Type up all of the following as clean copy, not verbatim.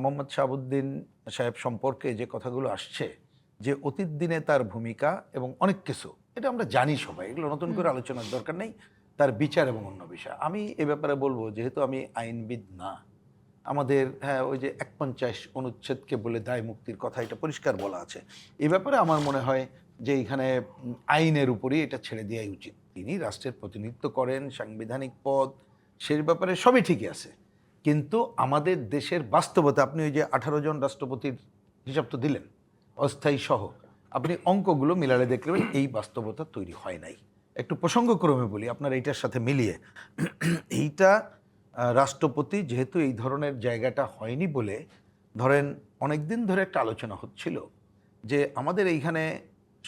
মোহাম্মদ শাহাবুদ্দিন সাহেব সম্পর্কে যে কথাগুলো আসছে, যে অতীত দিনে তার ভূমিকা এবং অনেক কিছু, এটা আমরা জানি সবাই, এগুলো নতুন করে আলোচনার দরকার নেই। তার বিচার এবং অন্য বিষয় আমি এ ব্যাপারে বলবো, যেহেতু আমি আইনবিদ না, আমাদের ওই যে ১৫০ অনুচ্ছেদকে বলে দায় মুক্তির কথা, এটা পরিষ্কার বলা আছে। এ ব্যাপারে আমার মনে হয় যে এইখানে আইনের উপরই এটা ছেড়ে দেওয়াই উচিত। তিনি রাষ্ট্রের প্রতিনিধিত্ব করেন, সাংবিধানিক পদ, সে ব্যাপারে সবই ঠিকই আছে। কিন্তু আমাদের দেশের বাস্তবতা, আপনি ওই যে ১৮ জন রাষ্ট্রপতির হিসাব তো দিলেন, অস্থায়ী সহ, আপনি অঙ্কগুলো মিলালে দেখবেন এই বাস্তবতা তৈরি হয় নাই। একটু প্রসঙ্গক্রমে বলি আপনার এইটার সাথে মিলিয়ে, এইটা রাষ্ট্রপতি যেহেতু এই ধরনের জায়গাটা হয়নি বলে, ধরেন অনেক দিন ধরে একটা আলোচনা হচ্ছিল যে আমাদের এইখানে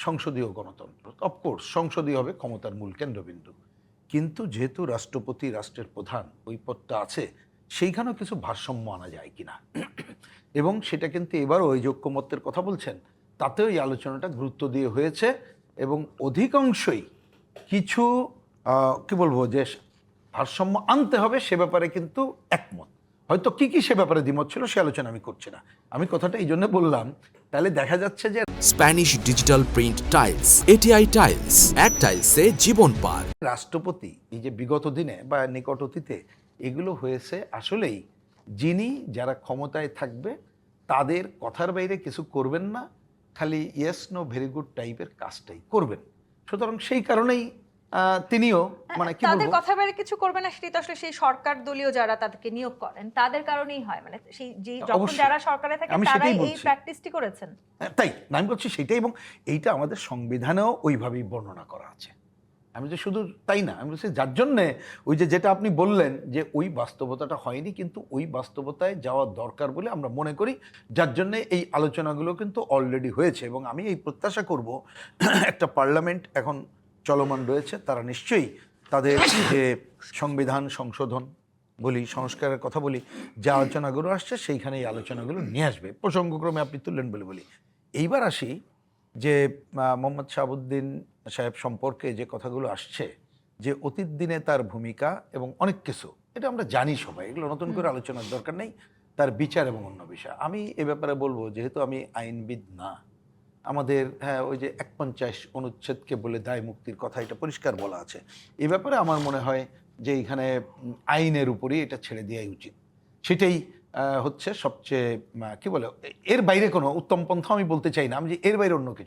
সংসদীয় গণতন্ত্র, অফকোর্স সংসদীয় হবে ক্ষমতার মূল কেন্দ্রবিন্দু, কিন্তু যেহেতু রাষ্ট্রপতি রাষ্ট্রের প্রধান, ওই পদটা আছে, সেইখানেও কিছু ভারসাম্য আনা যায় কিনা। এবং সেটা কিন্তু এবারও ওই যে ঐক্যমত্যের কথা বলছেন, তাতেও এই আলোচনাটা গুরুত্ব দিয়ে হয়েছে এবং অধিকাংশই কিছু কি বলবো, যে ভারসাম্য আনতে হবে সে ব্যাপারে কিন্তু একমত। হয়তো কি কি সে ব্যাপারে দ্বিমত ছিল সে আলোচনা আমি করছি না, আমি কথাটা এই জন্য বললাম, তাহলে দেখা যাচ্ছে যে Spanish digital print tiles, ATI tiles, এক টাইলসে জীবন পার। রাষ্ট্রপতি এই যে বিগত দিনে বা নিকট অতীতে এগুলো হয়েছে আসলেই, যিনি যারা ক্ষমতায় থাকবে তাদের কথার বাইরে কিছু করবেন না, খালি ইয়েস নো ভেরি গুড টাইপের কাজটাই করবেন। সুতরাং সেই কারণেই তিনিও মানে কি তাদের বলবো, কথা বাইরে কিছু করবে না, সেটা তো আসলে সেই সরকার দলীয় যারা তাদেরকে নিয়োগ করেন তাদের কারণেই হয়। মানে সেই যে যখন অবশ্যই। যারা সরকারে থাকে আমি তারাই সেটাই এই বলছি। প্র্যাকটিসটি করেছেন। তাই না, আমি বলছি সেটাই, এবং এইটা আমাদের সংবিধানেও ওইভাবেই বর্ণনা করা আছে। আমি যে শুধু তাই না, আমি বলছি যার জন্যে ওই যে যেটা আপনি বললেন যে ওই বাস্তবতাটা হয়নি, কিন্তু ওই বাস্তবতায় যাওয়া দরকার বলে আমরা মনে করি, যার জন্যে এই আলোচনাগুলো কিন্তু অলরেডি হয়েছে। এবং আমি এই প্রত্যাশা করব, একটা পার্লামেন্ট এখন চলমান রয়েছে, তারা নিশ্চয়ই তাদের যে সংবিধান সংশোধন বলি, সংস্কারের কথা বলি, যে আলোচনাগুলো আসছে সেইখানে এই আলোচনাগুলো নিয়ে আসবে। প্রসঙ্গক্রমে আপনি তুললেন বলে বলি। এইবার আসি যে মোহাম্মদ শাহাবুদ্দিন সাহেব সম্পর্কে যে কথাগুলো আসছে, যে অতীত দিনে তার ভূমিকা এবং অনেক কিছু, এটা আমরা জানি সবাই, এগুলো নতুন করে আলোচনার দরকার নেই। তার বিচার এবং অন্য বিষয় আমি এ ব্যাপারে বলবো, যেহেতু আমি আইনবিদ না, আমাদের ওই যে ১৫০ অনুচ্ছেদকে বলে দায় মুক্তির কথা, এটা পরিষ্কার বলা আছে। এ ব্যাপারে আমার মনে হয় যে এইখানে আইনের উপরই এটা ছেড়ে দেওয়াই উচিত। সেটাই হচ্ছে সবচেয়ে কি বলে, এর বাইরে কোনো উত্তম পন্থা আমি বলতে চাই না, আমি যে এর বাইরে অন্য কিছু